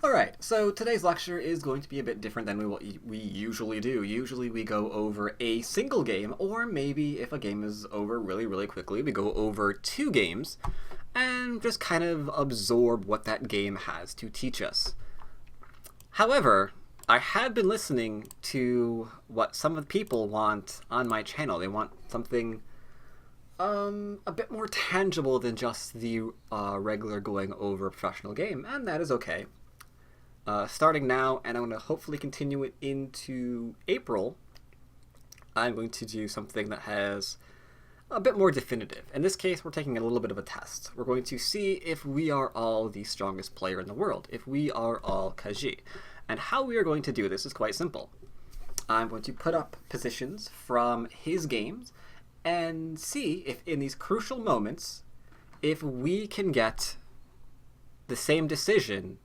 Alright, so today's lecture is going to be a bit different than what we usually do. Usually we go over a single game, or maybe if a game is over really, really quickly, we go over two games and just kind of absorb what that game has to teach us. However, I have been listening to what some of the people want on my channel. They want something a bit more tangible than just the regular going over a professional game, and that is okay. Starting now, and I'm going to hopefully continue it into April, I'm going to do something that has a bit more definitive. In this case, we're taking a little bit of a test. We're going to see if we are all the strongest player in the world, if we are all Ke Jie. And how we are going to do this is quite simple. I'm going to put up positions from his games and see if in these crucial moments, if we can get the same decision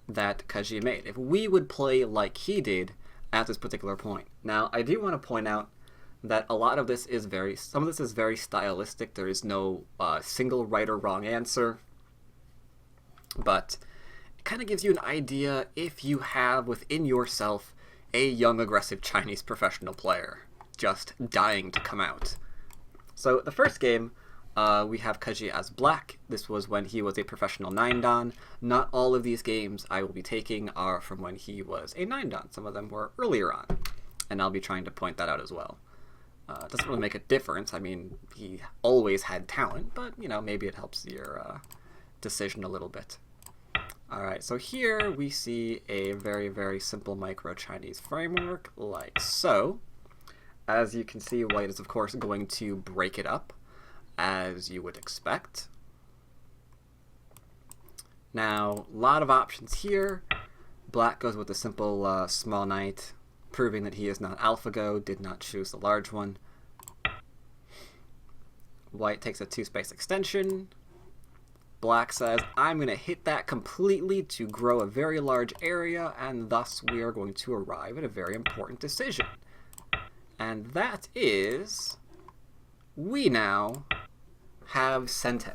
that Ke Jie made, if we would play like he did at this particular point. Now, I do want to point out that a lot of this is some of this is very stylistic. There is no single right or wrong answer, but it kind of gives you an idea if you have within yourself a young, aggressive Chinese professional player just dying to come out. So the first game, we have Ke Jie as black. This was when he was a professional 9-dan. Not all of these games I will be taking are from when he was a 9-dan. Some of them were earlier on, and I'll be trying to point that out as well. It doesn't really make a difference. I mean, he always had talent, but, you know, maybe it helps your decision a little bit. Alright, so here we see a very, very simple micro-Chinese framework, like so. As you can see, white is, of course, going to break it up, as you would expect. Now, a lot of options here. Black goes with the simple small knight, proving that he is not AlphaGo, did not choose the large one. White takes a 2-space extension. Black says, I'm going to hit that completely to grow a very large area, and thus we are going to arrive at a very important decision. And that is, we now have Sente.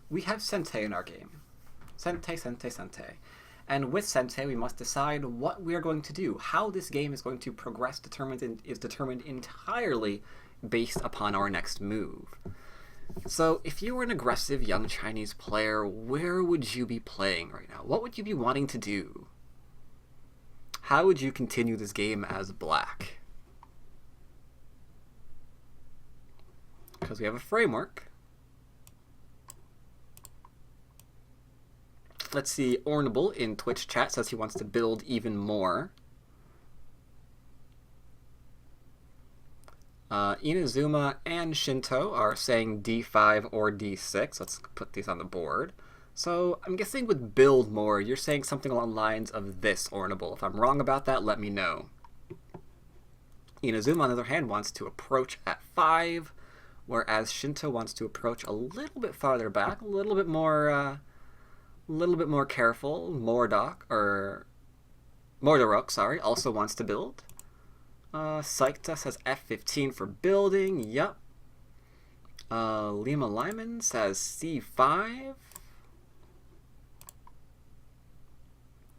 We have Sente in our game. Sente, Sente, Sente. And with Sente, we must decide what we are going to do. How this game is going to progress is determined entirely based upon our next move. So, if you were an aggressive young Chinese player, where would you be playing right now? What would you be wanting to do? How would you continue this game as black? Because we have a framework. Let's see, Ornable in Twitch chat says he wants to build even more. Inazuma and Shinto are saying D5 or D6. Let's put these on the board. So I'm guessing with build more, you're saying something along the lines of this, Ornable. If I'm wrong about that, let me know. Inazuma, on the other hand, wants to approach at 5, whereas Shinto wants to approach a little bit farther back, a little bit more careful. Mordorok, also wants to build. Saikta says F15 for building. Yep. Lima Lyman says C5.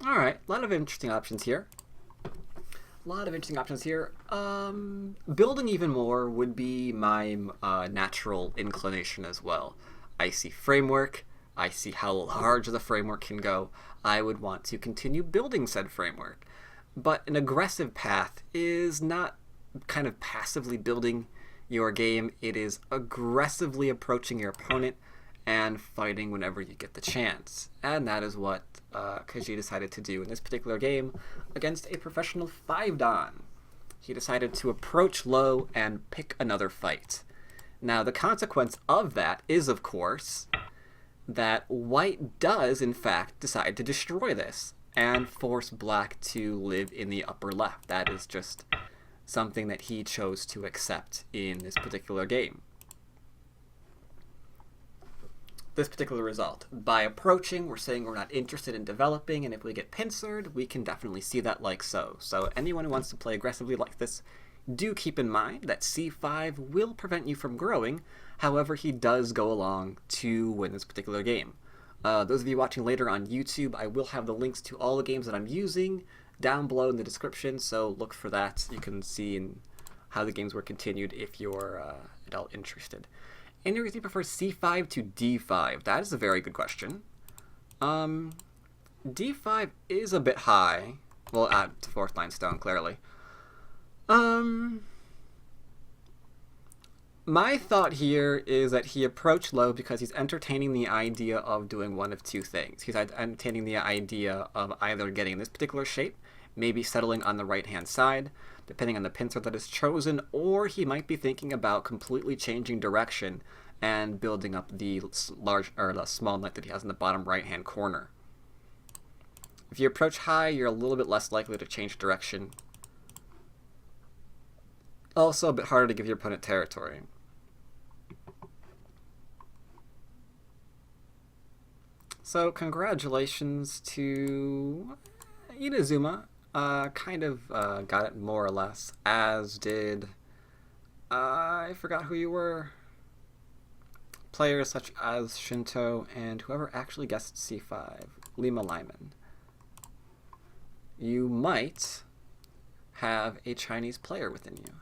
Alright, a lot of interesting options here. Building even more would be my natural inclination as well. I see framework. I see how large the framework can go. I would want to continue building said framework. But an aggressive path is not kind of passively building your game. It is aggressively approaching your opponent and fighting whenever you get the chance. And that is what Ke Jie decided to do in this particular game against a professional 5-dan. He decided to approach low and pick another fight. Now, the consequence of that is, of course, that white does, in fact, decide to destroy this and force black to live in the upper left. That is just something that he chose to accept in this particular game. This particular result. By approaching, we're saying we're not interested in developing, and if we get pincered, we can definitely see that like so. So anyone who wants to play aggressively like this, do keep in mind that C5 will prevent you from growing. However, he does go along to win this particular game. Those of you watching later on YouTube, I will have the links to all the games that I'm using down below in the description, so look for that. You can see how the games were continued if you're at all interested. Any reason you prefer c5 to d5? That is a very good question. D5 is a bit high. Well, at fourth line stone, clearly. My thought here is that he approached low because he's entertaining the idea of doing one of two things. He's entertaining the idea of either getting this particular shape, maybe settling on the right-hand side, depending on the pincer that is chosen, or he might be thinking about completely changing direction and building up the small knight that he has in the bottom right-hand corner. If you approach high, you're a little bit less likely to change direction. Also, a bit harder to give your opponent territory. So, congratulations to Inazuma. Kind of got it more or less, as did... I forgot who you were. Players such as Shinto and whoever actually guessed C5, Lima Lyman. You might have a Chinese player within you.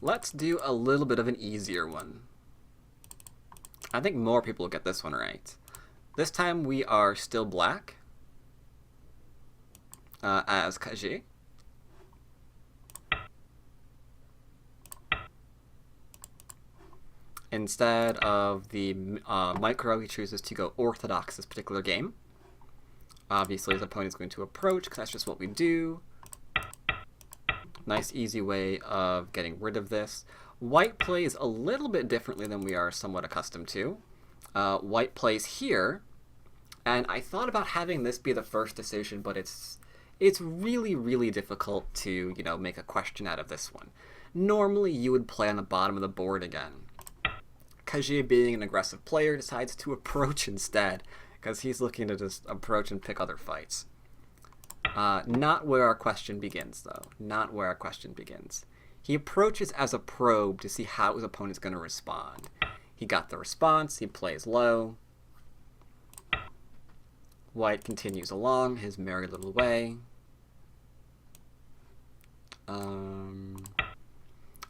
Let's do a little bit of an easier one. I think more people will get this one right. This time we are still black as Ke Jie. Instead of the micro, he chooses to go orthodox this particular game. Obviously, his opponent is going to approach, because that's just what we do. Nice, easy way of getting rid of this. White plays a little bit differently than we are somewhat accustomed to. White plays here, and I thought about having this be the first decision, but it's really, really difficult to, make a question out of this one. Normally, you would play on the bottom of the board again. Ke Jie, being an aggressive player, decides to approach instead, because he's looking to just approach and pick other fights. Not where our question begins, though. Not where our question begins. He approaches as a probe to see how his opponent's going to respond. He got the response. He plays low. White continues along his merry little way.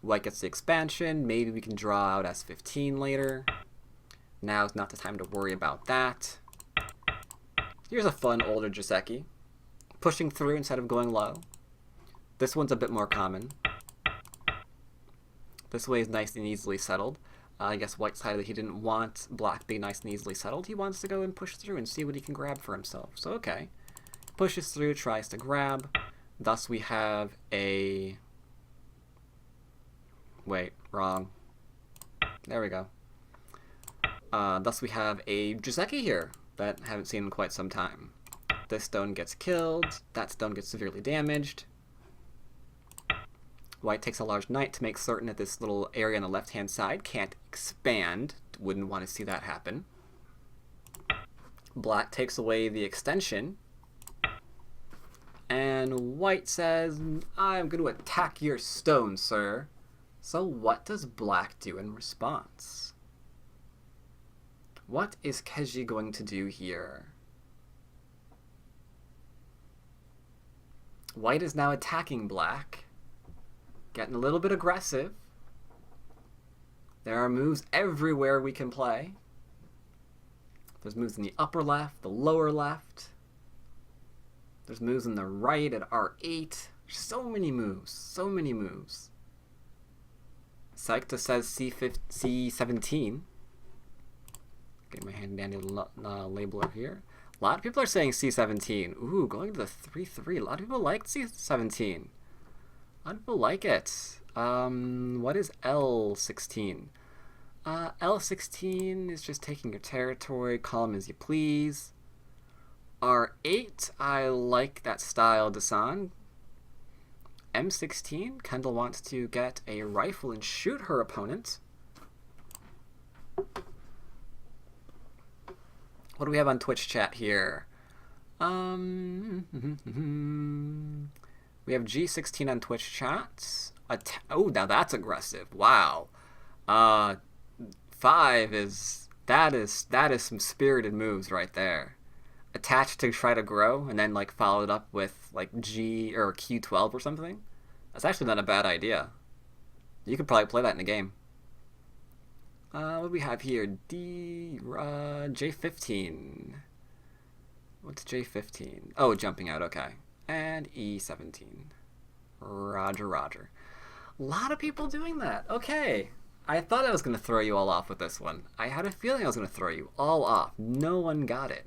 White gets the expansion. Maybe we can draw out S15 later. Now's not the time to worry about that. Here's a fun older Joseki. Pushing through instead of going low. This one's a bit more common. This way is nice and easily settled. I guess White decided that he didn't want Black being nice and easily settled. He wants to go and push through and see what he can grab for himself. So, okay. Pushes through, tries to grab. Thus we have a... Wait, wrong. There we go. Thus we have a Joseki here that I haven't seen in quite some time. This stone gets killed. That stone gets severely damaged. White takes a large knight to make certain that this little area on the left-hand side can't expand. Wouldn't want to see that happen. Black takes away the extension. And White says, I'm going to attack your stone, sir. So what does Black do in response? What is Ke Jie going to do here? White is now attacking Black. Getting a little bit aggressive. There are moves everywhere we can play. There's moves in the upper left, the lower left. There's moves in the right at R8. So many moves. So many moves. Saikta says C17. Get my hand dandy labeler here. A lot of people are saying C17. Ooh, going to the 3-3. A lot of people like C17. A lot of people like it. What is L16? L16 is just taking your territory, call them as you please. R8, I like that style, Dasan. M16, Kendall wants to get a rifle and shoot her opponent. What do we have on Twitch chat here? We have G16 on Twitch chat. Oh, now that's aggressive. Wow. 5 is That is some spirited moves right there. Attach to try to grow, and then like follow it up with like G or Q12 or something. That's actually not a bad idea. You could probably play that in a game. What do we have here? J15. What's J15? Oh, jumping out, okay. And E17. Roger, roger. A lot of people doing that. Okay. I thought I was going to throw you all off with this one. I had a feeling I was going to throw you all off. No one got it.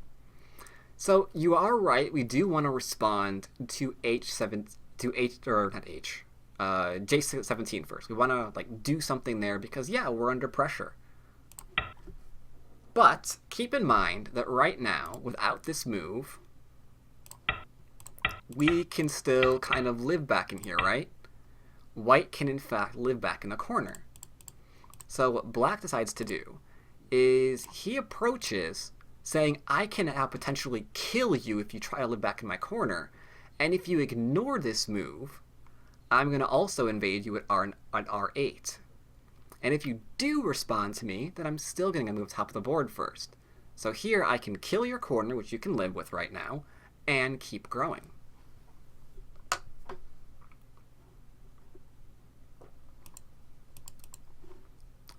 So you are right. We do want to respond to J17 first. We want to like do something there because yeah, we're under pressure. But keep in mind that right now, without this move, we can still kind of live back in here, right? White can in fact live back in the corner. So what Black decides to do is he approaches saying, I can now potentially kill you if you try to live back in my corner. And if you ignore this move, I'm going to also invade you at R8. And if you do respond to me, then I'm still going to move top of the board first. So here I can kill your corner, which you can live with right now, and keep growing.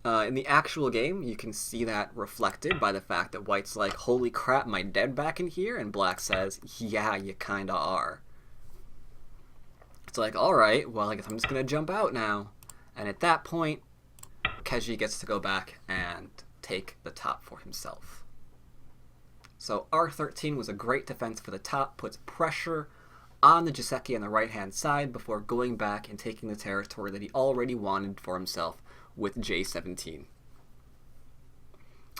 In the actual game, you can see that reflected by the fact that White's like, holy crap, am I dead back in here? And Black says, yeah, you kinda are. It's like, alright, well, I guess I'm just gonna jump out now. And at that point, Ke Jie gets to go back and take the top for himself. So R13 was a great defense for the top, puts pressure on the Jiseki on the right-hand side before going back and taking the territory that he already wanted for himself with J17.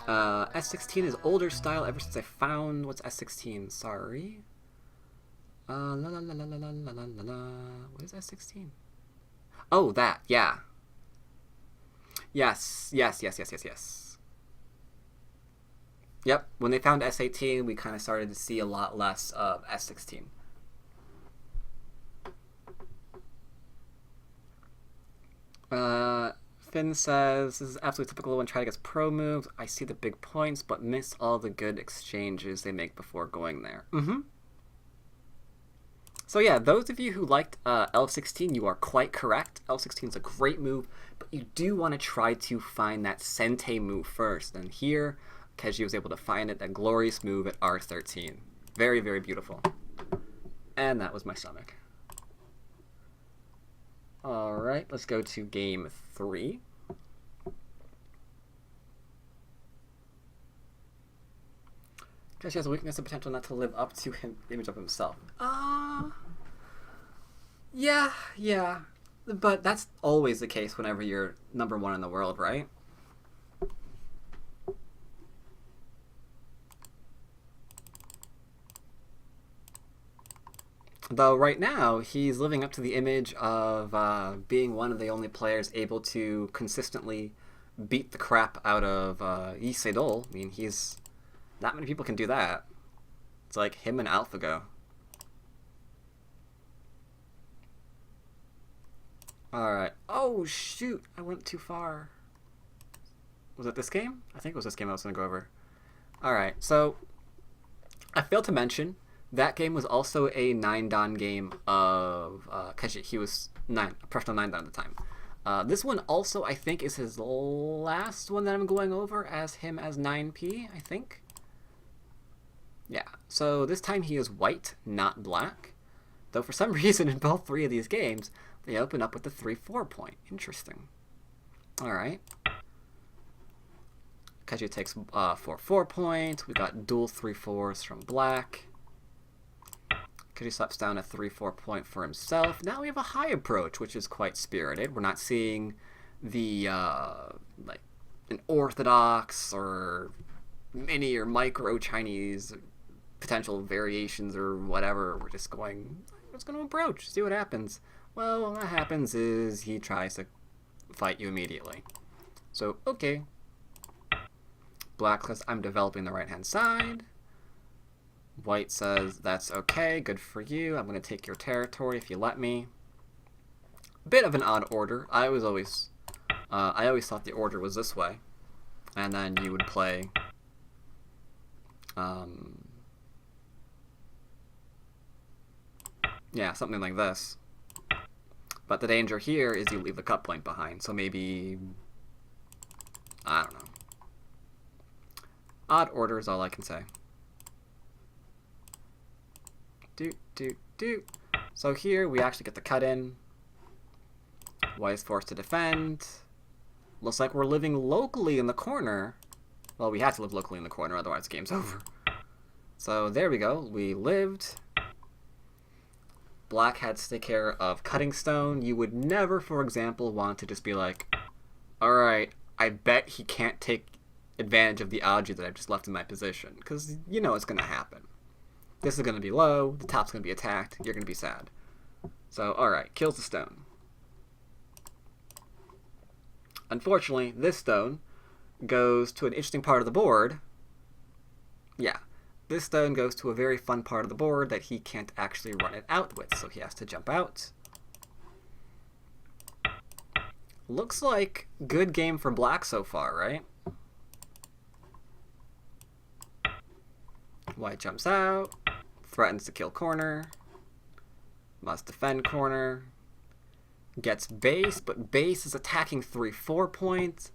S16 is older style ever since I found... What's S16? Sorry. La la la la la la la la la. What is S16? Oh, that. Yeah. Yes. Yep. When they found S18, we kind of started to see a lot less of S16. Finn says, this is absolutely typical when trying to get pro moves. I see the big points, but miss all the good exchanges they make before going there. So yeah, those of you who liked L16, you are quite correct. L16 is a great move, but you do want to try to find that Sente move first. And here, Ke Jie was able to find it, that glorious move at R13. Very, very beautiful. And that was my stomach. Alright, let's go to game 3. Ke Jie has a weakness and potential not to live up to him, the image of himself. Yeah. But that's always the case whenever you're #1 in the world, right? Though right now, he's living up to the image of being one of the only players able to consistently beat the crap out of Yi Se-dol. I mean, not many people can do that. It's like him and AlphaGo. Alright. Oh, shoot! I went too far. Was it this game? I think it was this game I was going to go over. Alright, so I failed to mention that game was also a 9-dan game of Ke Jie. He was a professional 9-dan at the time. This one also, I think, is his last one that I'm going over as him as 9P, I think. Yeah, so this time he is white, not black. Though for some reason in both 3 of these games, they open up with the 3-4 point. Interesting. Alright. Ke Jie takes 4-4 point. We got dual 3-4s from black. Ke Jie slaps down a 3-4 point for himself. Now we have a high approach, which is quite spirited. We're not seeing the like an orthodox or mini or micro Chinese potential variations or whatever. We're just going to approach, see what happens. Well, what happens is he tries to fight you immediately. So, okay. Black says, I'm developing the right-hand side. White says, that's okay, good for you. I'm going to take your territory if you let me. Bit of an odd order. I always thought the order was this way. And then you would play yeah, something like this. But the danger here is you leave the cut point behind, so maybe, I don't know. Odd order is all I can say. So here we actually get the cut in. White is forced to defend. Looks like we're living locally in the corner. Well, we have to live locally in the corner, otherwise the game's over. So there we go. We lived. Black had to take care of cutting stone. You would never, for example, want to just be like, alright, I bet he can't take advantage of the algae that I've just left in my position. Because you know it's going to happen. This is going to be low, the top's going to be attacked, you're going to be sad. So, alright, kills the stone. Unfortunately, this stone goes to an interesting part of the board. Yeah, this stone goes to a very fun part of the board that he can't actually run it out with, so he has to jump out. Looks like good game for black so far, right? White jumps out, threatens to kill corner, must defend corner, gets base, but base is attacking 3-4 points.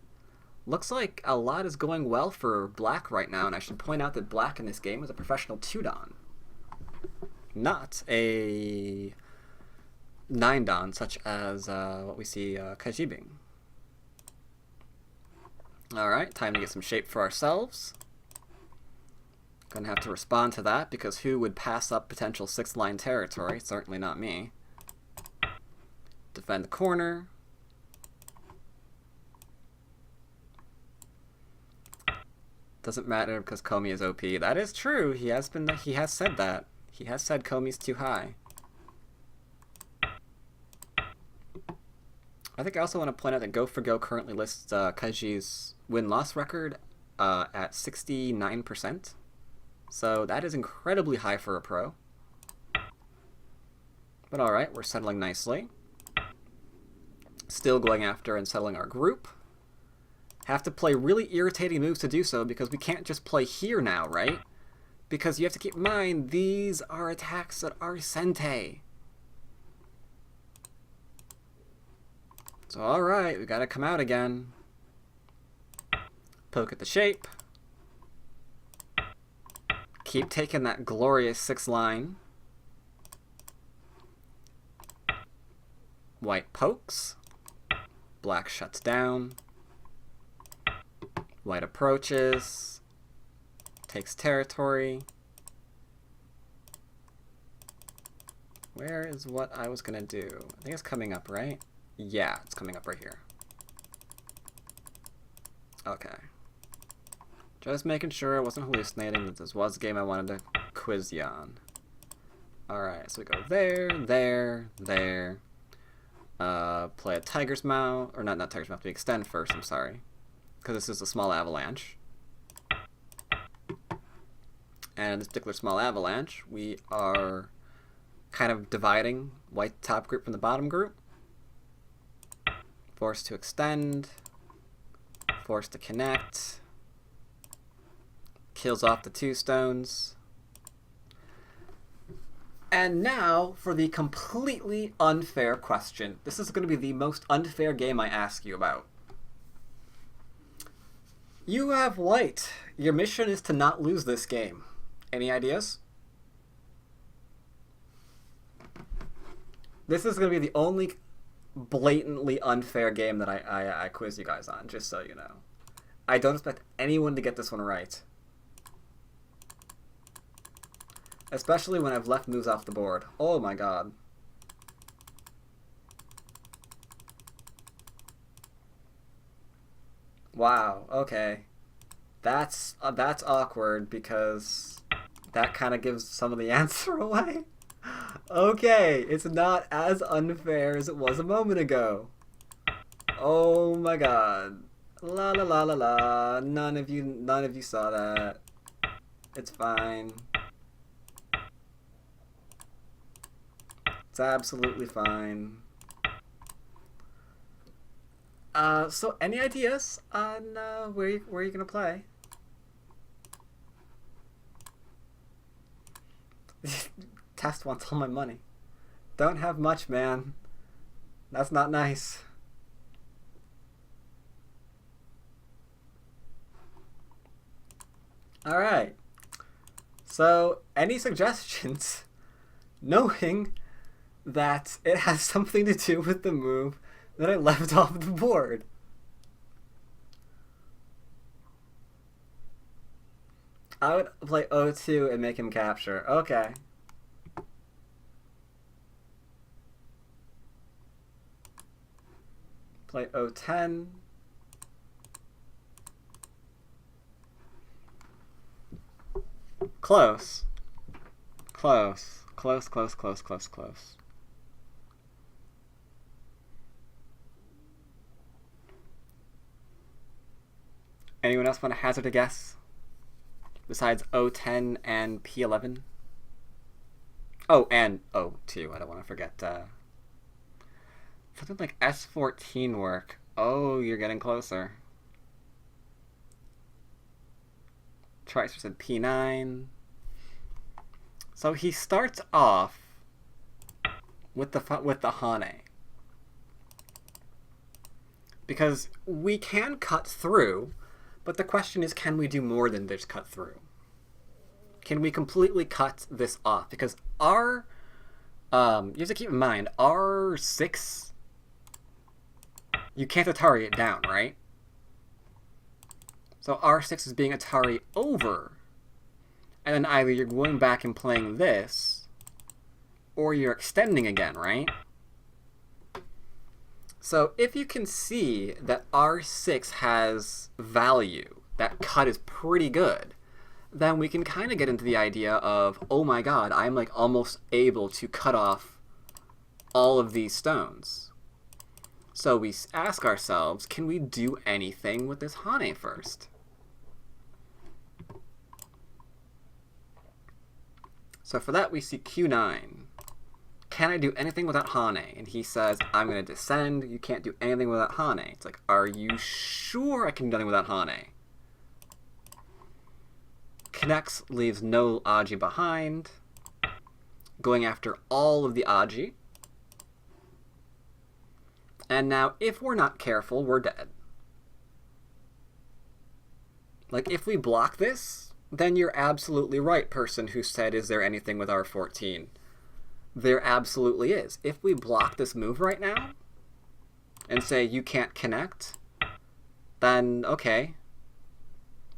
Looks like a lot is going well for black right now, and I should point out that black in this game is a professional 2-dan, not a 9-dan such as what we see Ke Jie being. Alright, time to get some shape for ourselves. Gonna have to respond to that, because who would pass up potential 6th line territory? Certainly not me. Defend the corner. Doesn't matter because Komi is OP. That is true. He has said that. He has said Komi's too high. I think I also want to point out that Go for Go currently lists Ke Jie's win-loss record at 69%. So that is incredibly high for a pro. But alright, we're settling nicely. Still going after and settling our group. Have to play really irritating moves to do so, because we can't just play here now, right? Because you have to keep in mind, these are attacks that are Sente. So alright, we gotta come out again. Poke at the shape. Keep taking that glorious 6th line. White pokes. Black shuts down. White approaches. Takes territory. Where is what I was gonna do? I think it's coming up, right? Yeah, it's coming up right here. Okay. Just making sure I wasn't hallucinating, that this was a game I wanted to quiz you on. Alright, so we go there, there, there. Play a Tiger's Mouth, or not Tiger's Mouth, we extend first, I'm sorry. Because this is a small avalanche. And in this particular small avalanche, we are kind of dividing white top group from the bottom group. Forced to extend. Forced to connect. Kills off the 2 stones. And now for the completely unfair question. This is going to be the most unfair game I ask you about. You have white. Your mission is to not lose this game. Any ideas? This is going to be the only blatantly unfair game that I quiz you guys on, just so you know. I don't expect anyone to get this one right. Especially when I've left moves off the board. Oh my god. Wow, okay. That's awkward, because that kind of gives some of the answer away. Okay, it's not as unfair as it was a moment ago. Oh my god. La la la la la. None of you saw that. It's fine. It's absolutely fine. So any ideas on where you gonna play? Test wants all my money. Don't have much, man. That's not nice. Alright. So, any suggestions? Knowing that it has something to do with the move that I left off the board. I would play O2 and make him capture. Okay. Play O10. Close. Close. Close, close, close, close, close. Anyone else want to hazard a guess? Besides O10 and P11? Oh, and O2. I don't want to forget. Something like S14 work. Oh, you're getting closer. Tricer said P9. So he starts off with the Hane. Because we can cut through, but the question is, can we do more than just cut through? Can we completely cut this off? Because our, you have to keep in mind, R6, you can't Atari it down, right? So R6 is being Atari over. And then either you're going back and playing this, or you're extending again, right? So if you can see that R6 has value, that cut is pretty good, then we can kind of get into the idea of, oh my god, I'm like almost able to cut off all of these stones. So we ask ourselves, can we do anything with this Hane first? So for that we see Q9. Can I do anything without Hane? And he says, I'm going to descend. You can't do anything without Hane. It's like, are you sure I can do anything without Hane? Connects, leaves no Aji behind. Going after all of the Aji. And now, if we're not careful, we're dead. Like, if we block this, then you're absolutely right, person who said, is there anything with R14? There absolutely is. If we block this move right now, and say you can't connect, then okay.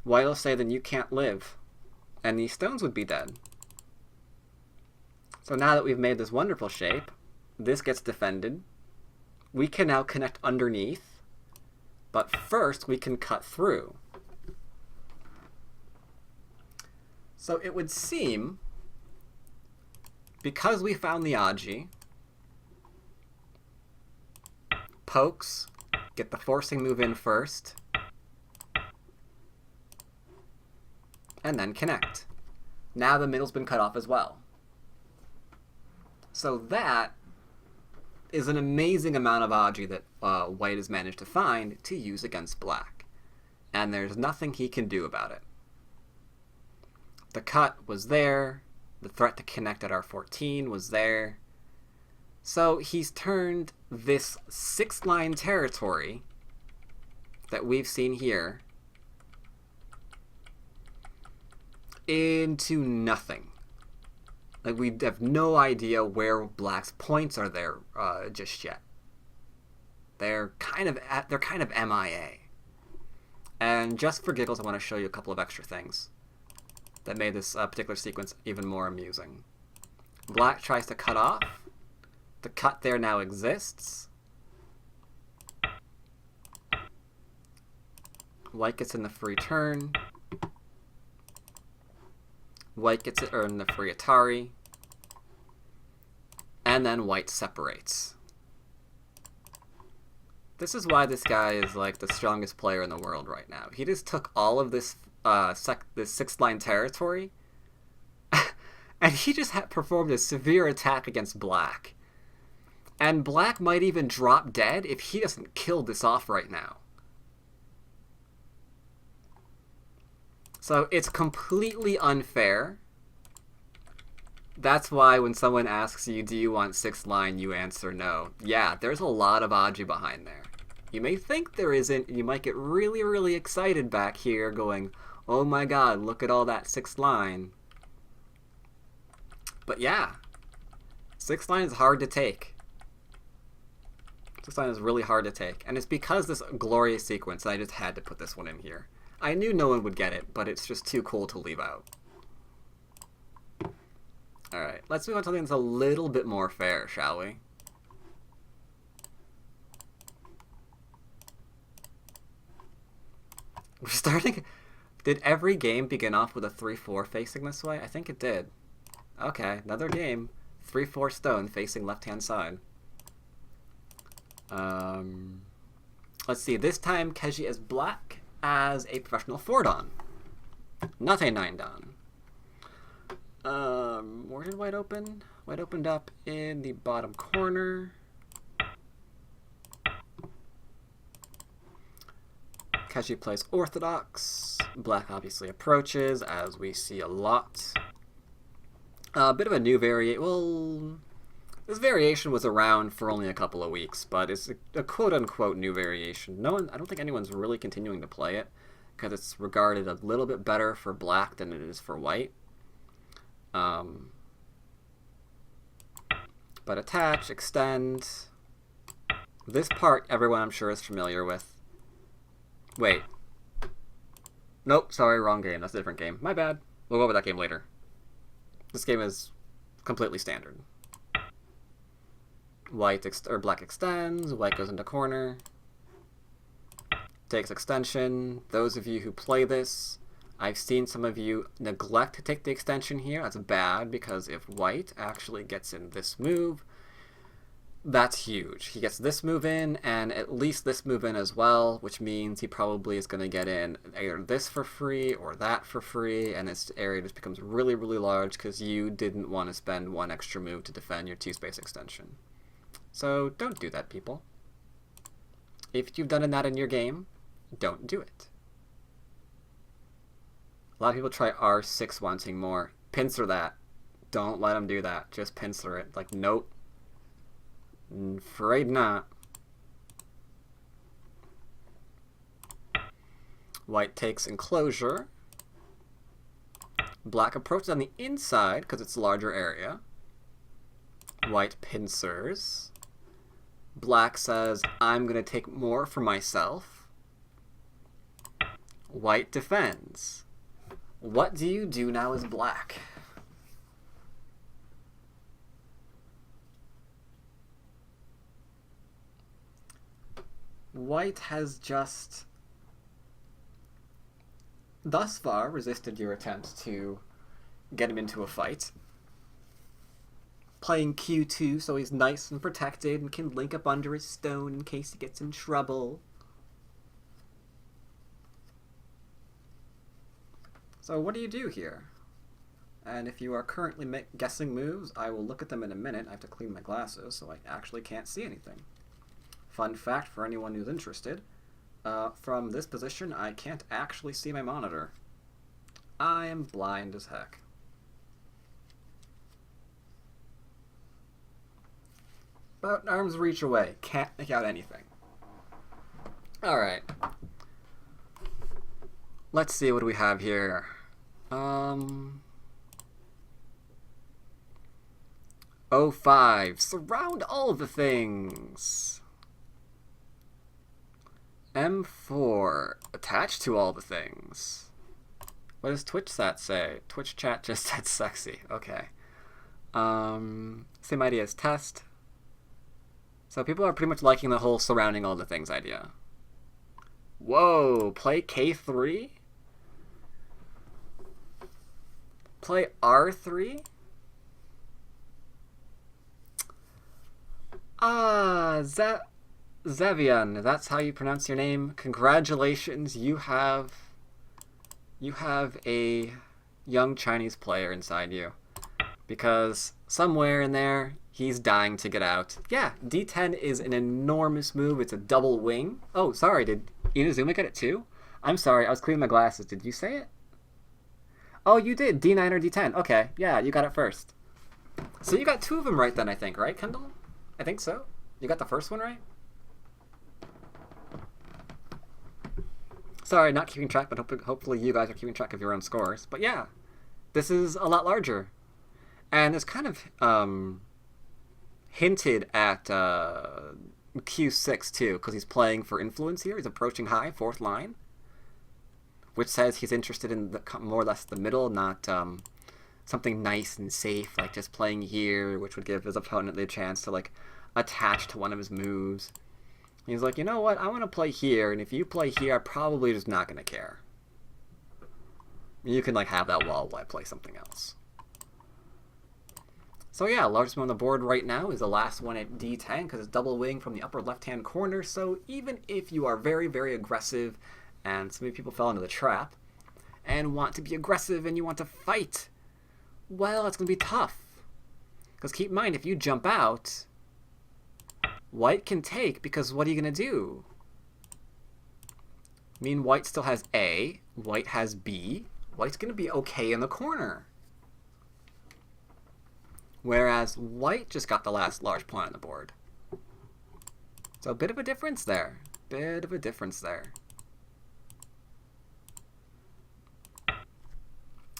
White will say then you can't live. And these stones would be dead. So now that we've made this wonderful shape, this gets defended. We can now connect underneath, but first we can cut through. So it would seem, because we found the Aji, pokes, get the forcing move in first, and then connect. Now the middle's been cut off as well. So that is an amazing amount of Aji that White has managed to find to use against Black. And there's nothing he can do about it. The cut was there. The threat to connect at R14 was there. So he's turned this 6-line territory that we've seen here into nothing. Like, we have no idea where Black's points are there just yet. They're kind of MIA. And just for giggles, I want to show you a couple of extra things that made this particular sequence even more amusing. Black tries to cut off. The cut there now exists. White gets in the free turn. White gets it in the free Atari. And then White separates. This is why this guy is like the strongest player in the world right now. He just took all of this this 6-line territory and he just performed a severe attack against Black. And black might even drop dead if he doesn't kill this off right now. So it's completely unfair. That's why when someone asks you, do you want 6th line, you answer no. Yeah, there's a lot of Aji behind there. You may think there isn't, and you might get really, really excited back here going, oh my god, look at all that 6th line. But yeah, 6th line is hard to take. 6th line is really hard to take. And it's because this glorious sequence, I just had to put this one in here. I knew no one would get it, but it's just too cool to leave out. Alright, let's move on to something that's a little bit more fair, shall we? We're starting... Did every game begin off with a 3-4 facing this way? I think it did. Okay, another game. 3-4 stone facing left-hand side. Let's see, this time Ke Jie is black as a professional 4-dan. Not a 9-dan. Where did white open? White opened up in the bottom corner. Ke Jie plays orthodox. Black obviously approaches, as we see a lot. A bit of a new variation. Well, this variation was around for only a couple of weeks, but it's a quote-unquote new variation. I don't think anyone's really continuing to play it, because it's regarded a little bit better for black than it is for white. But attach, extend. This part, everyone I'm sure is familiar with. Wait. Nope, sorry, wrong game. That's a different game. My bad. We'll go over that game later. This game is completely standard. Black extends, white goes into corner. Takes extension. Those of you who play this, I've seen some of you neglect to take the extension here. That's bad, because if white actually gets in this move, that's huge. He gets this move in, and at least this move in as well, which means he probably is going to get in either this for free or that for free, and this area just becomes really, really large because you didn't want to spend one extra move to defend your 2-space extension. So don't do that, people. If you've done that in your game, don't do it. A lot of people try R6 wanting more. Pincer that. Don't let them do that. Just pincer it. Like, nope. Afraid not. White takes enclosure. Black approaches on the inside because it's a larger area. White pincers. Black says, I'm going to take more for myself. White defends. What do you do now as black? White has just thus far resisted your attempt to get him into a fight. Playing Q2 so he's nice and protected and can link up under his stone in case he gets in trouble. So what do you do here? And if you are currently guessing moves, I will look at them in a minute. I have to clean my glasses so I actually can't see anything. Fun fact for anyone who's interested, from this position I can't actually see my monitor. I am blind as heck. About an arm's reach away. Can't make out anything. Alright. Let's see, what do we have here? O5. Surround all the things. M4. Attach to all the things. What does Twitch chat say? Twitch chat just said sexy. Okay. Same idea as test. So people are pretty much liking the whole surrounding all the things idea. Whoa, play K3? Play R3? Ah, Zevian, that's how you pronounce your name. Congratulations, you have a young Chinese player inside you. because somewhere in there, he's dying to get out. Yeah, D10 is an enormous move. It's a double wing. Oh, sorry, did Inazuma get it too? I'm sorry, I was cleaning my glasses. Did you say it? Oh, you did. D9 or D10. Okay, yeah, you got it first. So you got 2 of them right then, I think, right, Kendall? I think so. You got the first one right? Sorry, not keeping track, but hopefully you guys are keeping track of your own scores. But yeah, this is a lot larger. And it's kind of hinted at Q6 too, because he's playing for influence here. He's approaching high, 4th line, which says he's interested in the, more or less the middle, not something nice and safe, like just playing here, which would give his opponent the chance to like attach to one of his moves. He's like, you know what, I want to play here, and if you play here, I'm probably just not going to care. You can like have that wall while I play something else. So yeah, largest one on the board right now is the last one at D10 because it's double wing from the upper left-hand corner. So even if you are very, very aggressive, and so many people fell into the trap, and want to be aggressive and you want to fight, well, it's going to be tough. Because keep in mind, if you jump out, white can take, because what are you going to do? I mean, white still has A, white has B, white's going to be okay in the corner. Whereas white just got the last large point on the board. So a bit of a difference there. Bit of a difference there.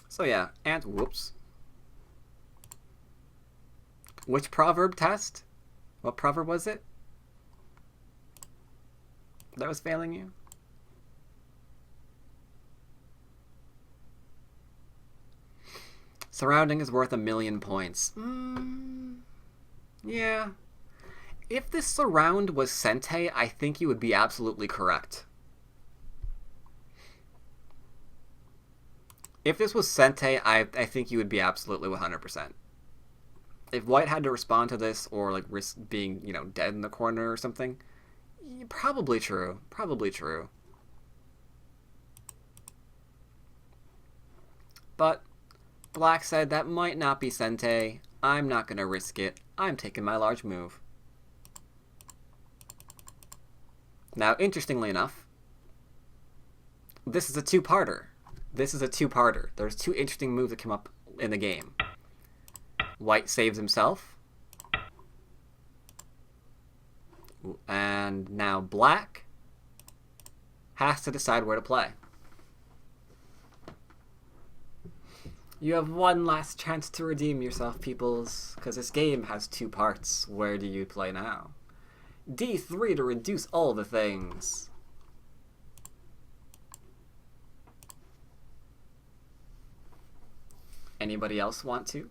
So yeah, and whoops. Which proverb test? What proverb was it that was failing you? Surrounding is worth 1,000,000 points. Yeah. If this surround was Sente, I think you would be absolutely correct. If this was Sente, I think you would be absolutely 100%. If white had to respond to this or like risk being, you know, dead in the corner or something, probably true. Probably true. But black said that might not be Sente. I'm not going to risk it. I'm taking my large move. Now, interestingly enough, this is a two-parter. This is a two-parter. There's 2 interesting moves that come up in the game. White saves himself. And now black has to decide where to play. You have one last chance to redeem yourself, peoples, because this game has 2 parts. Where do you play now? D3 to reduce all the things. Anybody else want to?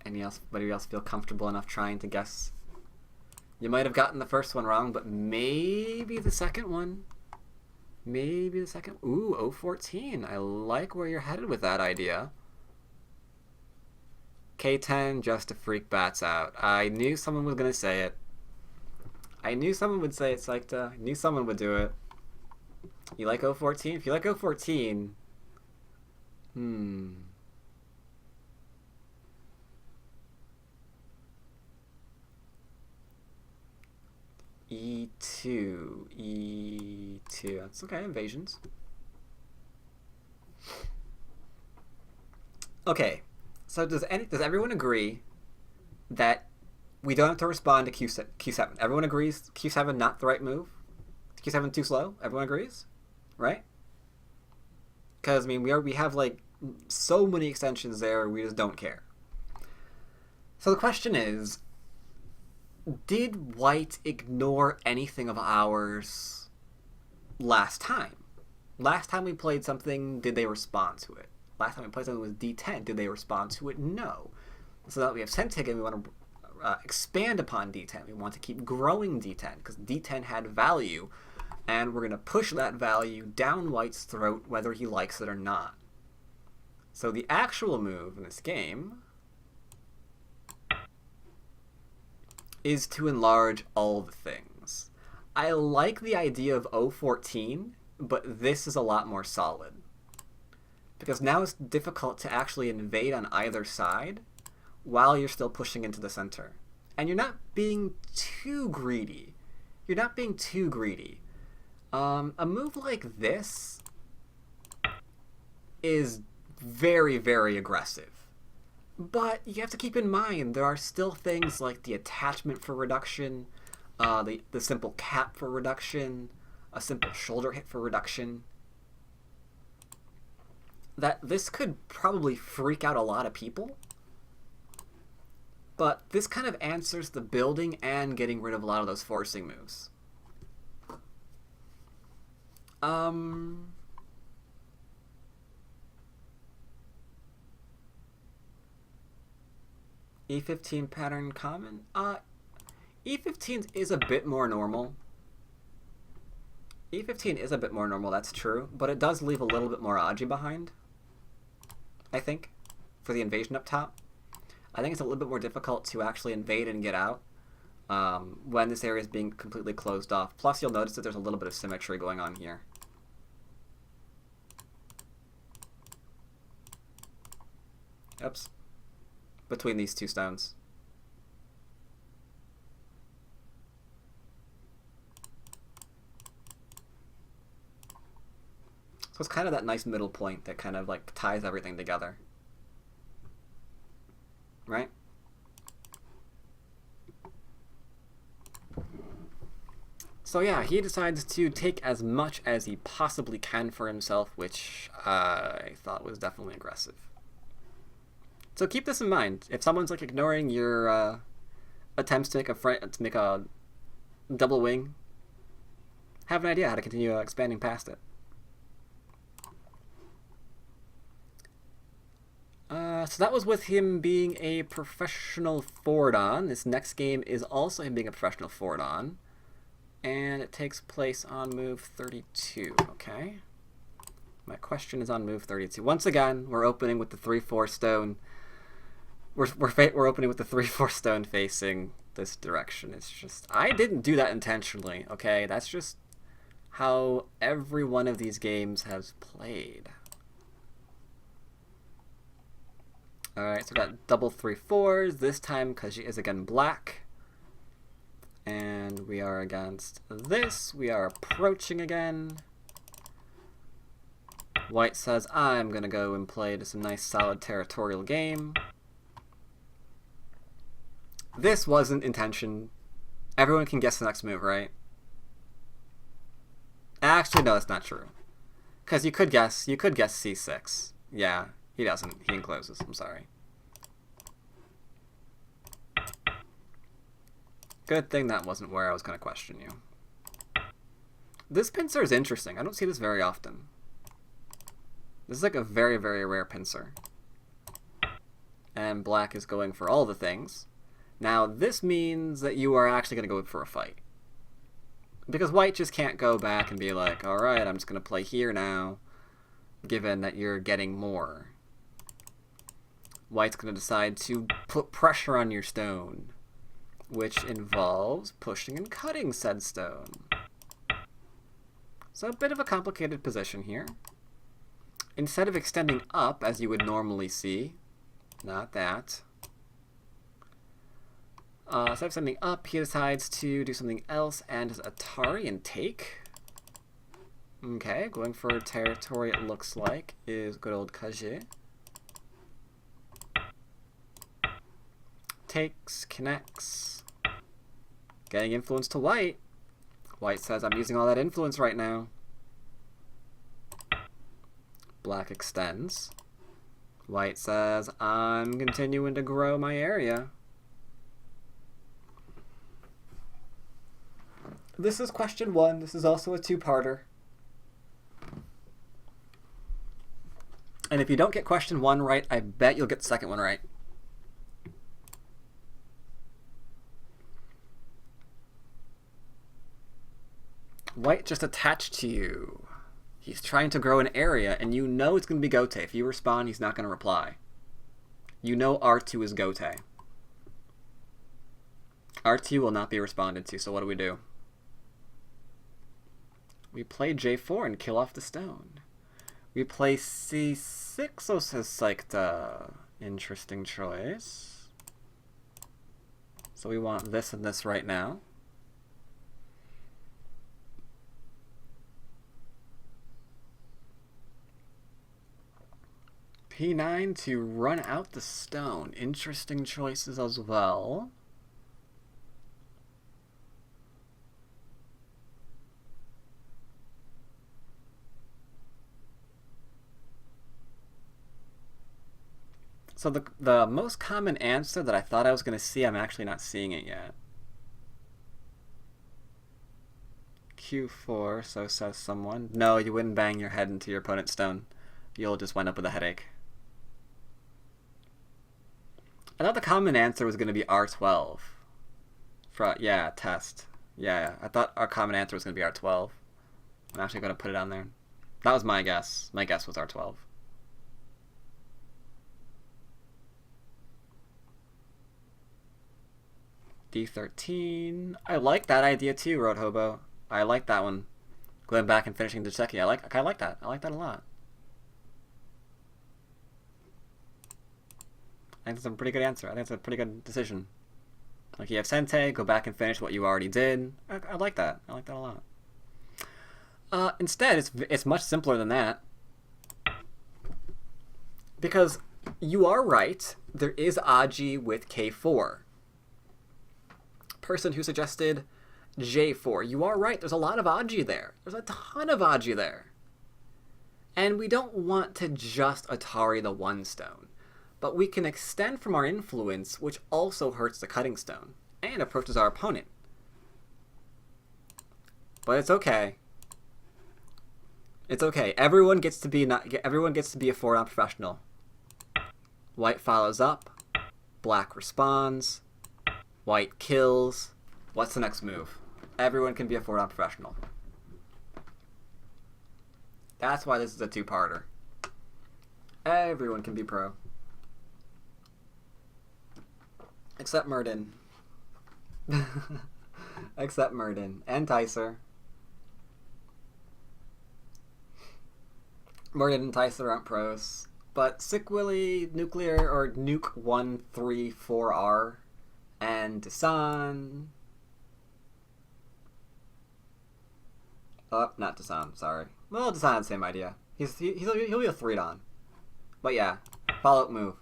Anybody else feel comfortable enough trying to guess? You might have gotten the first one wrong, but maybe the second one. Maybe the second. Ooh, 014. I like where you're headed with that idea. K10 just to freak bats out. I knew someone was going to say it. I knew someone would say it, Psychta. I knew someone would do it. You like 014? If you like 014... E2. E2. That's okay, invasions. Okay, so does everyone agree that we don't have to respond to Q7? Everyone agrees Q7 not the right move? Q7 too slow? Everyone agrees? Right? Because, I mean, we have, like, so many extensions there, we just don't care. So the question is, did white ignore anything of ours last time? Last time we played something, did they respond to it? Last time we played something with D10, did they respond to it? No. So now that we have Sentig and we want to expand upon D10. We want to keep growing D10 because D10 had value, and we're going to push that value down white's throat whether he likes it or not. So the actual move in this game is to enlarge all the things. I like the idea of 014 but this is a lot more solid. Because now it's difficult to actually invade on either side while you're still pushing into the center. And you're not being too greedy. You're not being too greedy. A move like this is very, very aggressive. But you have to keep in mind there are still things like the attachment for reduction, the simple cap for reduction, a simple shoulder hit for reduction. That this could probably freak out a lot of people. But this kind of answers the building and getting rid of a lot of those forcing moves. E15 pattern common? E15 is a bit more normal. E15 is a bit more normal, that's true, but it does leave a little bit more Aji behind, I think, for the invasion up top. I think it's a little bit more difficult to actually invade and get out when this area is being completely closed off. Plus, you'll notice that there's a little bit of symmetry going on here. Oops. Between these two stones. So it's kind of that nice middle point that kind of like ties everything together. Right? So yeah, he decides to take as much as he possibly can for himself, which I thought was definitely aggressive. So keep this in mind. If someone's like ignoring your attempts to make a double wing, have an idea how to continue expanding past it. So that was with him being a professional forward on. This next game is also him being a professional forward on. And it takes place on move 32, okay? My question is on move 32. Once again, we're opening with the 3-4 stone. We're opening with the 3-4 stone facing this direction. It's just, I didn't do that intentionally, okay? That's just how every one of these games has played. Alright, so we got double 3-4s. This time Kaji is again black. And we are against this. We are approaching again. White says, I'm going to go and play some nice solid territorial game. This wasn't intention. Everyone can guess the next move, right? Actually, no, that's not true. Because you could guess C6. Yeah, he doesn't. He encloses. I'm sorry. Good thing that wasn't where I was going to question you. This pincer is interesting. I don't see this very often. This is like a very, very rare pincer. And black is going for all the things. Now, this means that you are actually going to go for a fight. Because white just can't go back and be like, alright, I'm just going to play here now, given that you're getting more. White's going to decide to put pressure on your stone, which involves pushing and cutting said stone. So a bit of a complicated position here. Instead of extending up, as you would normally see, not that. Instead of extending up, he decides to do something else and does Atari and take. Okay, going for territory it looks like is good old Ke Jie. Takes, connects. Getting influence to white. White says, I'm using all that influence right now. Black extends. White says, I'm continuing to grow my area. This is question 1. This is also a 2-parter. And if you don't get question 1 right, I bet you'll get the second one right. White just attached to you. He's trying to grow an area, and you know it's going to be Gote. If you respond, he's not going to reply. You know R2 is Gote. R2 will not be responded to, so what do? We play J4 and kill off the stone. We play C6, oh, says Psyched. Interesting choice. So we want this and this right now. P9 to run out the stone. Interesting choices as well. So the most common answer that I thought I was going to see, I'm actually not seeing it yet. Q4, so says someone. No, you wouldn't bang your head into your opponent's stone. You'll just wind up with a headache. I thought the common answer was going to be R12. Yeah, test. Yeah, I thought our common answer was going to be R12. I'm actually going to put it on there. That was my guess. My guess was R12. D13. I like that idea too, Road Hobo. I like that one. Going back and finishing Decheki. I like that. I like that a lot. I think that's a pretty good answer. I think it's a pretty good decision. Like, you have Sente, go back and finish what you already did. I like that. I like that a lot. Instead, it's much simpler than that. Because you are right. There is Aji with K4. Person who suggested J4. You are right. There's a lot of Aji there. There's a ton of Aji there. And we don't want to just Atari the one stone. But we can extend from our influence, which also hurts the cutting stone and approaches our opponent. But it's okay. It's okay. Everyone gets to be a 4-round professional. White follows up. Black responds. White kills. What's the next move? Everyone can be a 4-round professional. That's why this is a two-parter. Everyone can be pro. Except Murden. Except Murden. And Tyser. Murden and Tyser aren't pros. But Sick Willy, Nuclear, or Nuke 134R, and Desan. Oh, not Desan, sorry. Well, Desan had the same idea. He'll be a 3-don. But yeah, follow-up move.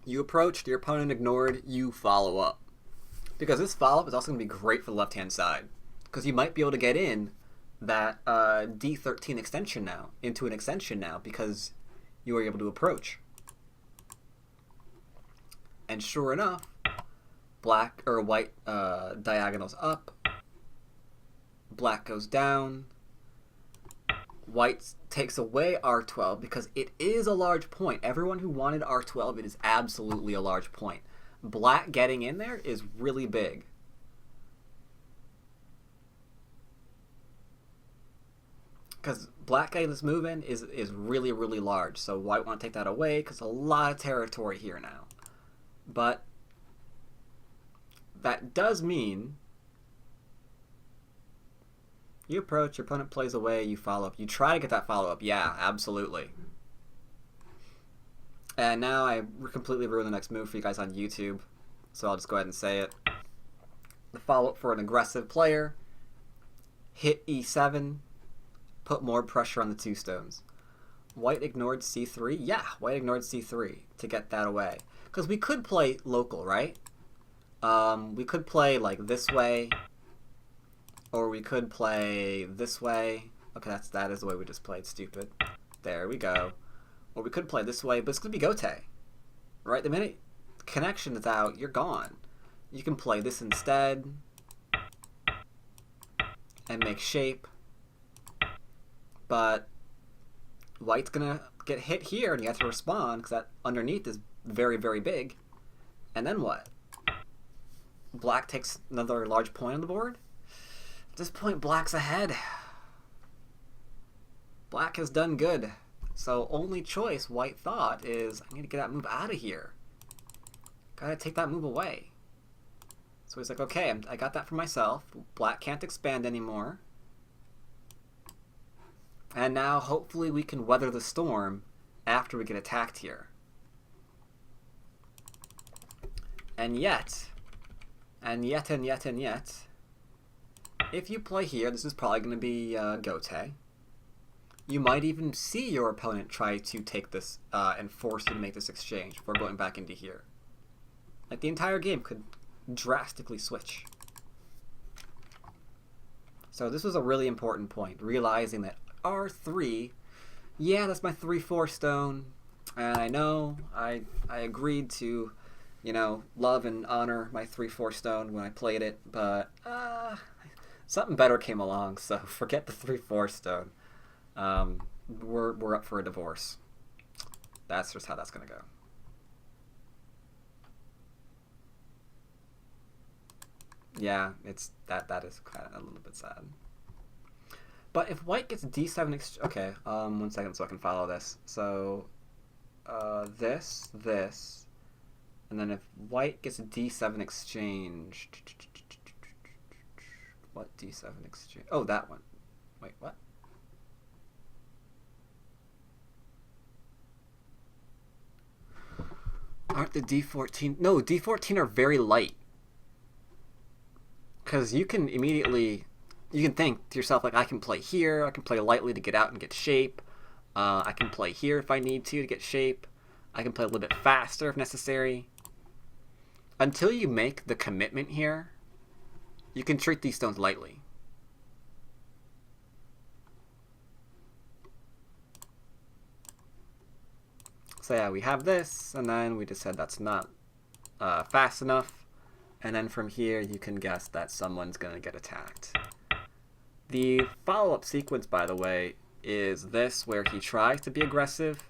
You approached, your opponent ignored, you follow up. Because this follow-up is also going to be great for the left-hand side. Because you might be able to get in that D13 extension now, into an extension now, because you were able to approach. And sure enough, black or white diagonals up, black goes down, white takes away R12 because it is a large point. Everyone who wanted R12, it is absolutely a large point. Black getting in there is really big. Because black getting this move in is really, really large. So white want to take that away because a lot of territory here now. But that does mean you approach, your opponent plays away, you follow up. You try to get that follow-up. Yeah, absolutely. And now I completely ruined the next move for you guys on YouTube, so I'll just go ahead and say it. The follow-up for an aggressive player, hit E7, put more pressure on the two stones. White ignored C3? Yeah, white ignored C3 to get that away. Because we could play local, right? We could play like this way, or we could play this way. Okay, that is the way we just played. Stupid. There we go. Or we could play this way, but it's going to be Gote. Right? The minute connection is out, you're gone. You can play this instead. And make shape. But white's going to get hit here, and you have to respond, because that underneath is very, very big. And then what? Black takes another large point on the board? At this point, black's ahead. Black has done good. So only choice, white thought, is I need to get that move out of here. Gotta take that move away. So he's like, okay, I got that for myself. Black can't expand anymore. And now, hopefully, we can weather the storm after we get attacked here. And yet, if you play here, this is probably going to be Gote. You might even see your opponent try to take this and force you to make this exchange before going back into here. Like, the entire game could drastically switch. So this was a really important point, realizing that R3, yeah, that's my 3/4 stone, and I know I agreed to, you know, love and honor my 3/4 stone when I played it, but something better came along, so forget the 3/4 stone. We're up for a divorce. That's just how that's gonna go. Yeah, it's that is kind of a little bit sad. But if white gets d7 okay, 1 second so I can follow this. So this, and then if white gets a d7 exchange, what d7 exchange? Oh, that one. Wait, what? Aren't the d14? No, d14 are very light. Because you can immediately, you can think to yourself, like, I can play here, I can play lightly to get out and get shape, I can play here if I need to get shape, I can play a little bit faster if necessary. Until you make the commitment here, you can treat these stones lightly. So yeah, we have this, and then we just said that's not fast enough. And then from here, you can guess that someone's going to get attacked. The follow-up sequence, by the way, is this, where he tries to be aggressive,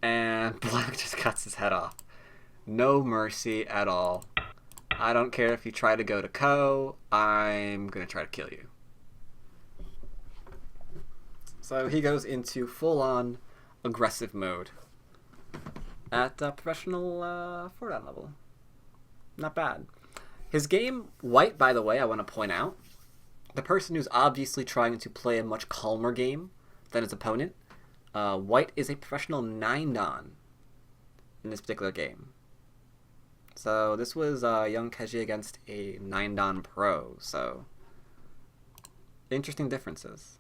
and Black just cuts his head off. No mercy at all. I don't care if you try to go to Ko, I'm going to try to kill you. So he goes into full-on aggressive mode at professional 4-down level. Not bad. His game, white, by the way, I want to point out, the person who's obviously trying to play a much calmer game than his opponent, white is a professional 9-dan in this particular game. So this was young Ke Jie against a 9-dan pro, so interesting differences.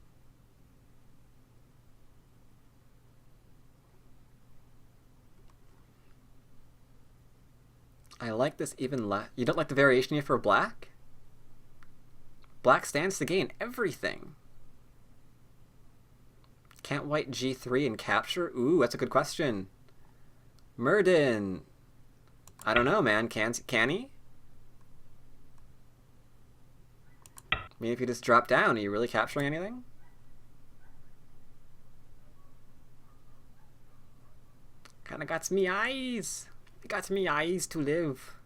I like this even less. You don't like the variation here for black? Black stands to gain everything. Can't white g3 and capture? Ooh, that's a good question. Murden. I don't know, man. Can he? I mean, if you just drop down, are you really capturing anything? Kinda got me eyes. It got me eyes to live.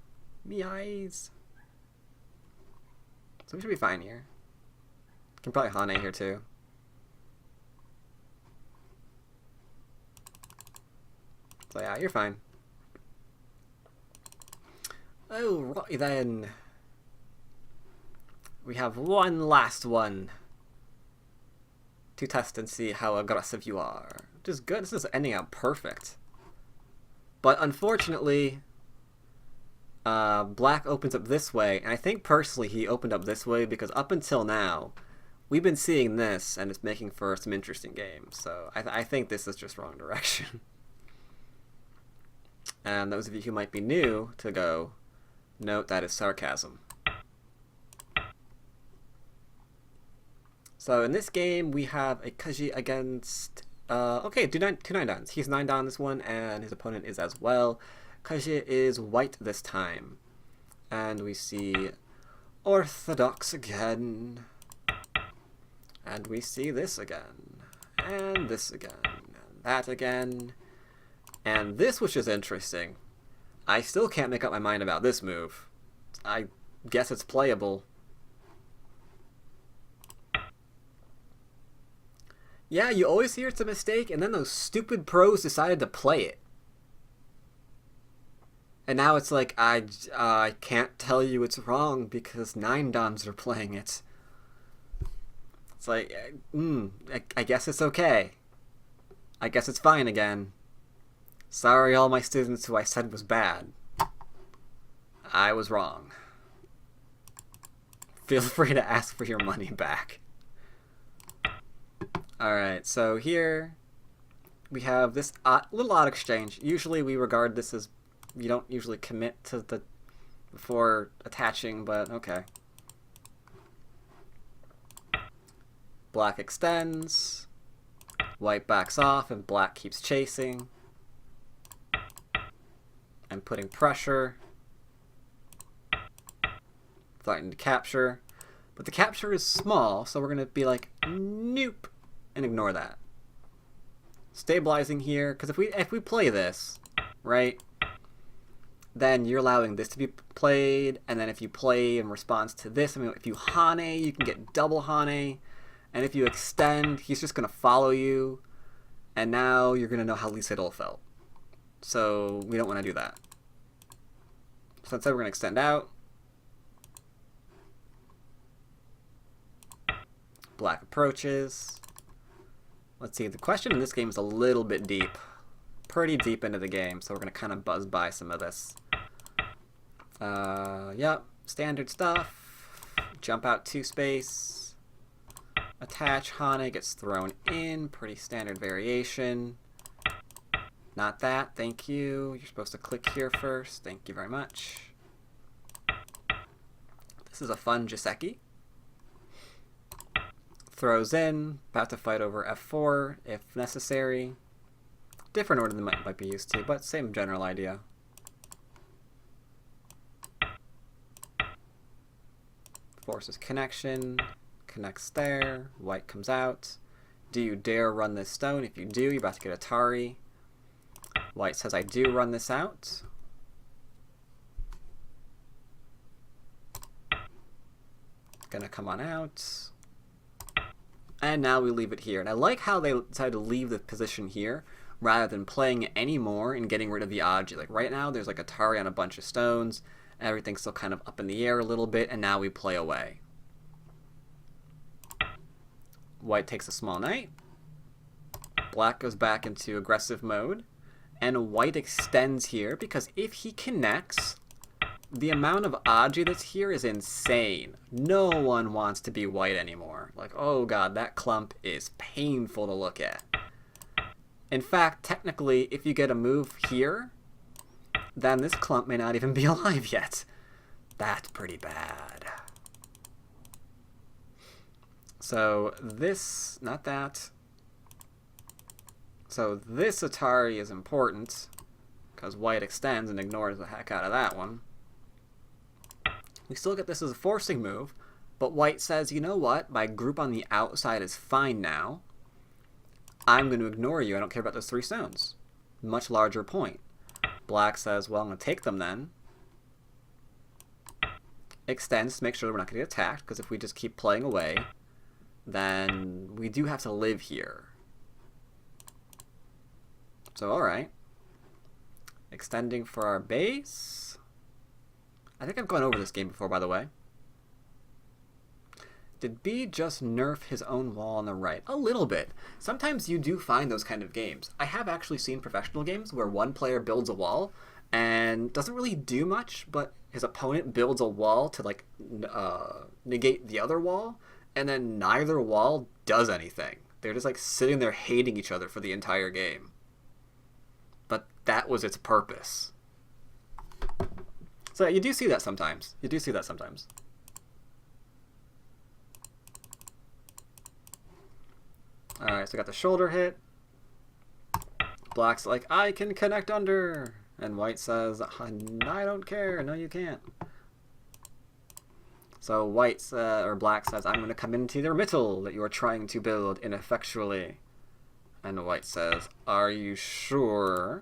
Me eyes. So we should be fine here. Can probably Hane here too. So yeah, you're fine. Oh, right then. We have one last one to test and see how aggressive you are. Which is good. This is ending out perfect. But unfortunately, black opens up this way, and I think personally he opened up this way because up until now, we've been seeing this, and it's making for some interesting games. So I think this is just wrong direction. And those of you who might be new to Go, note that is sarcasm. So in this game, we have a Ke Jie against... okay, two 9-dans. He's 9-dan this one, and his opponent is as well. Ke Jie is white this time. And we see Orthodox again. And we see this again. And this again. And that again. And this, which is interesting. I still can't make up my mind about this move. I guess it's playable. Yeah, you always hear it's a mistake, and then those stupid pros decided to play it. And now it's like, I can't tell you it's wrong because 9 Dans are playing it. It's like, I guess it's okay. I guess it's fine again. Sorry all my students who I said was bad. I was wrong. Feel free to ask for your money back. Alright, so here we have this little odd exchange. Usually we regard this as, you don't usually commit to the before attaching, but okay. Black extends, white backs off, and black keeps chasing and putting pressure, threatening to capture. But the capture is small, so we're going to be like, nope, and ignore that. Stabilizing here, because if we play this, right, then you're allowing this to be played, and then if you play in response to this, I mean, if you Hane, you can get double Hane, and if you extend, he's just going to follow you, and now you're going to know how Lee Sedol felt. So we don't want to do that. So instead we're going to extend out. Black approaches. Let's see, the question in this game is a little bit deep. Pretty deep into the game, so we're going to kind of buzz by some of this. Yep, standard stuff. Jump out 2 space. Attach, Hane gets thrown in. Pretty standard variation. Not that, thank you. You're supposed to click here first. Thank you very much. This is a fun Jiseki. Throws in, about to fight over F4 if necessary. Different order than might be used to, but same general idea. Forces connection, connects there, white comes out. Do you dare run this stone? If you do, you're about to get Atari. White says, I do run this out. Gonna come on out. And now we leave it here. And I like how they decided to leave the position here rather than playing it anymore and getting rid of the Aji. Like right now there's like Atari on a bunch of stones. Everything's still kind of up in the air a little bit, and now we play away. White takes a small knight. Black goes back into aggressive mode. And white extends here because if he connects, the amount of Aji that's here is insane. No one wants to be white anymore. Like, oh god, that clump is painful to look at. In fact, technically, if you get a move here, then this clump may not even be alive yet. That's pretty bad. So this, not that. So this Atari is important because white extends and ignores the heck out of that one. We still get this as a forcing move, but white says, you know what? My group on the outside is fine now. I'm going to ignore you. I don't care about those 3 stones. Much larger point. Black says, well, I'm going to take them then. Extends to make sure we're not going to get attacked, because if we just keep playing away, then we do have to live here. So, alright. Extending for our base. I think I've gone over this game before, by the way. Did B just nerf his own wall on the right? A little bit. Sometimes you do find those kind of games. I have actually seen professional games where one player builds a wall and doesn't really do much, but his opponent builds a wall to like negate the other wall, and then neither wall does anything. They're just like sitting there hating each other for the entire game. But that was its purpose. So you do see that sometimes. You do see that sometimes. Alright, so I got the shoulder hit. Black's like, I can connect under. And white says, I don't care. No, you can't. So white, or black says, I'm going to come into the middle that you are trying to build ineffectually. And white says, are you sure?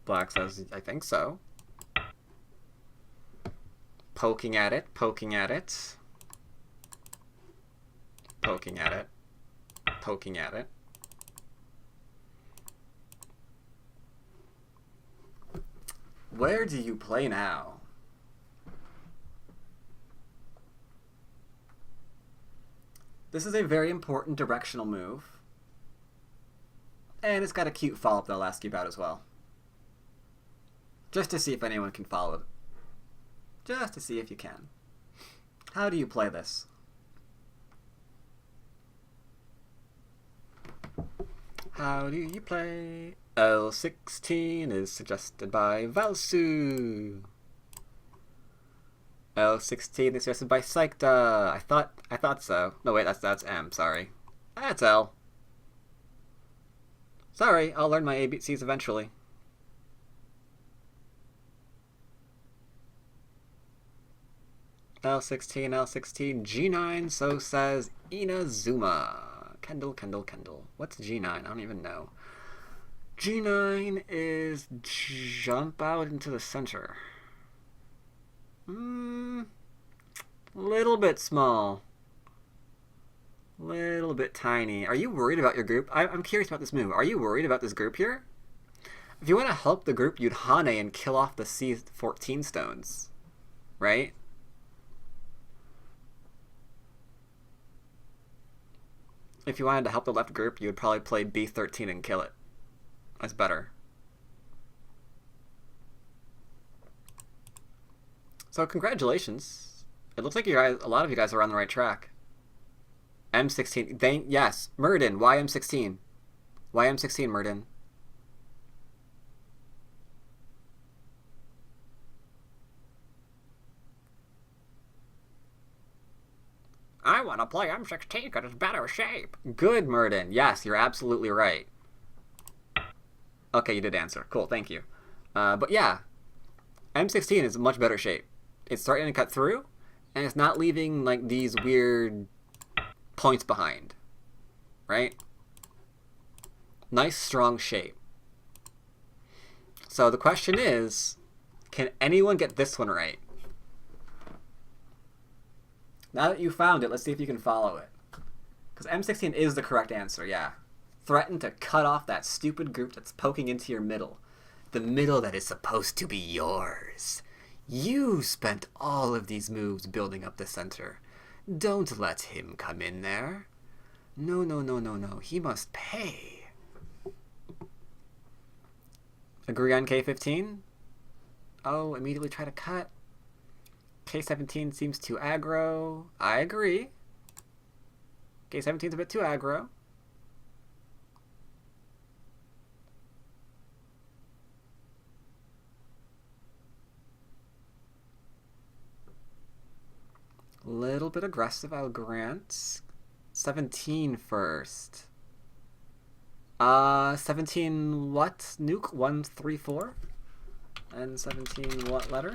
Black says, I think so. Poking at it, poking at it. Poking at it. Poking at it. Where do you play now? This is a very important directional move. And it's got a cute follow-up that I'll ask you about as well. Just to see if anyone can follow it. Just to see if you can. How do you play this? How do you play? L16 is suggested by Valsu. L16 is suggested by Psychta. I thought so. No wait, that's M, sorry. That's L. Sorry, I'll learn my ABCs eventually. L16, L16, G9, so says Inazuma. Kendall. What's G9? I don't even know. G9 is jump out into the center. Little bit small. Little bit tiny. Are you worried about your group? I'm curious about this move. Are you worried about this group here? If you want to help the group, you'd Hane and kill off the C14 stones. Right? If you wanted to help the left group, you would probably play B13 and kill it. That's better. So congratulations. It looks like you guys, a lot of you guys are on the right track. M16. Yes. Murden. Why M16? Why M16, Murden? I want to play M16 because it's better shape. Good, Murden. Yes, you're absolutely right. Okay, you did answer. Cool, thank you. But yeah, M16 is a much better shape. It's starting to cut through, and it's not leaving like these weird points behind. Right? Nice, strong shape. So the question is, can anyone get this one right? Now that you found it, let's see if you can follow it. Because M16 is the correct answer, yeah. Threaten to cut off that stupid group that's poking into your middle. The middle that is supposed to be yours. You spent all of these moves building up the center. Don't let him come in there. No. He must pay. Agree on K15? Oh, immediately try to cut. K17 seems too aggro. I agree. K17's a bit too aggro. Little bit aggressive, I'll grant. 17 first. 17 what? Nuke 134? And 17 what letter?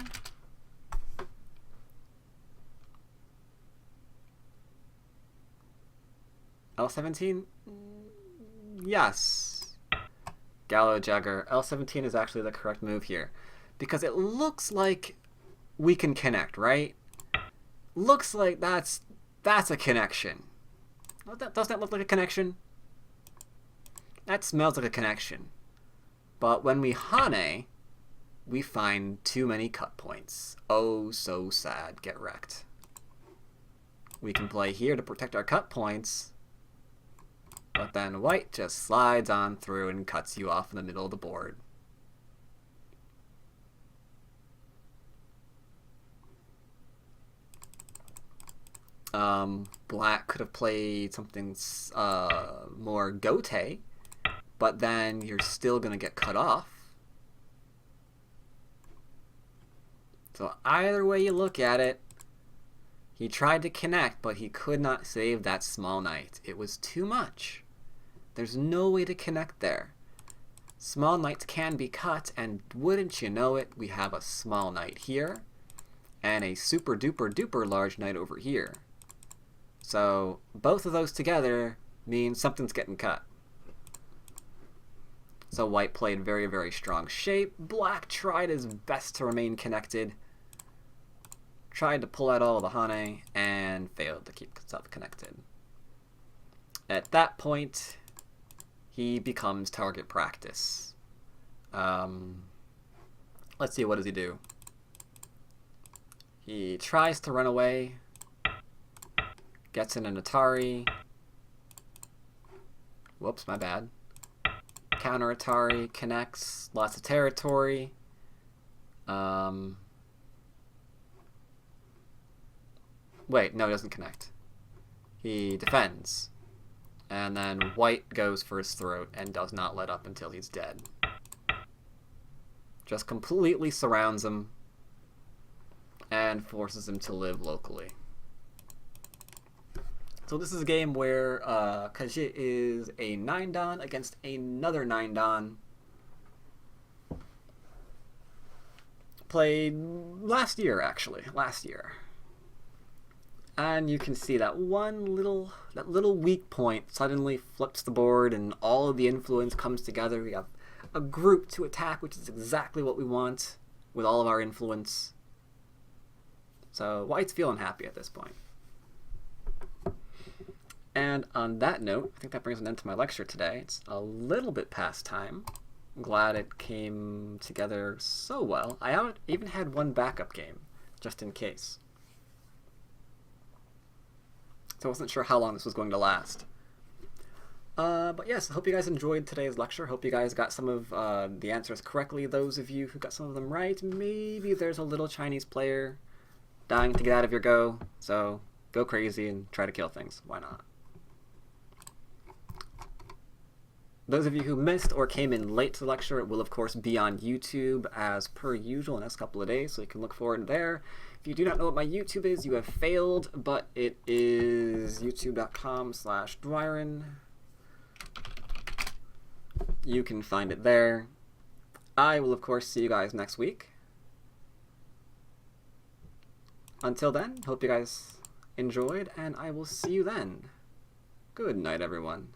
L17? Yes. Gallo Jagger. L17 is actually the correct move here. Because it looks like we can connect, right? Looks like that's a connection. Doesn't that look like a connection? That smells like a connection. But when we Hane, we find too many cut points. Oh, so sad. Get wrecked. We can play here to protect our cut points. But then white just slides on through and cuts you off in the middle of the board. Black could have played something more Gote, but then you're still going to get cut off. So either way you look at it, he tried to connect, but he could not save that small knight. It was too much. There's no way to connect there. Small knights can be cut, and wouldn't you know it, we have a small knight here, and a super duper duper large knight over here. So both of those together mean something's getting cut. So white played very, very strong shape. Black tried his best to remain connected. Tried to pull out all the Hane and failed to keep himself connected. At that point, he becomes target practice. Let's see, what does he do? He tries to run away. Gets in an Atari. Whoops, my bad. Counter Atari, connects, lots of territory. Wait, no, he doesn't connect. He defends. And then white goes for his throat and does not let up until he's dead. Just completely surrounds him and forces him to live locally. So this is a game where Ke Jie is a 9-dan against another 9-dan. Played last year, actually. Last year. And you can see that that little weak point suddenly flips the board and all of the influence comes together. We have a group to attack, which is exactly what we want with all of our influence. So white's feeling happy at this point. And on that note, I think that brings an end to my lecture today. It's a little bit past time. I'm glad it came together so well. I even had one backup game, just in case. So I wasn't sure how long this was going to last. But yes, I hope you guys enjoyed today's lecture. Hope you guys got some of the answers correctly. Those of you who got some of them right, maybe there's a little Chinese player dying to get out of your Go. So go crazy and try to kill things. Why not? Those of you who missed or came in late to the lecture, it will of course be on YouTube as per usual in the next couple of days, so you can look forward to there. If you do not know what my YouTube is, you have failed, but it is youtube.com/Dwyrin. You can find it there. I will of course see you guys next week. Until then, hope you guys enjoyed, and I will see you then. Good night, everyone.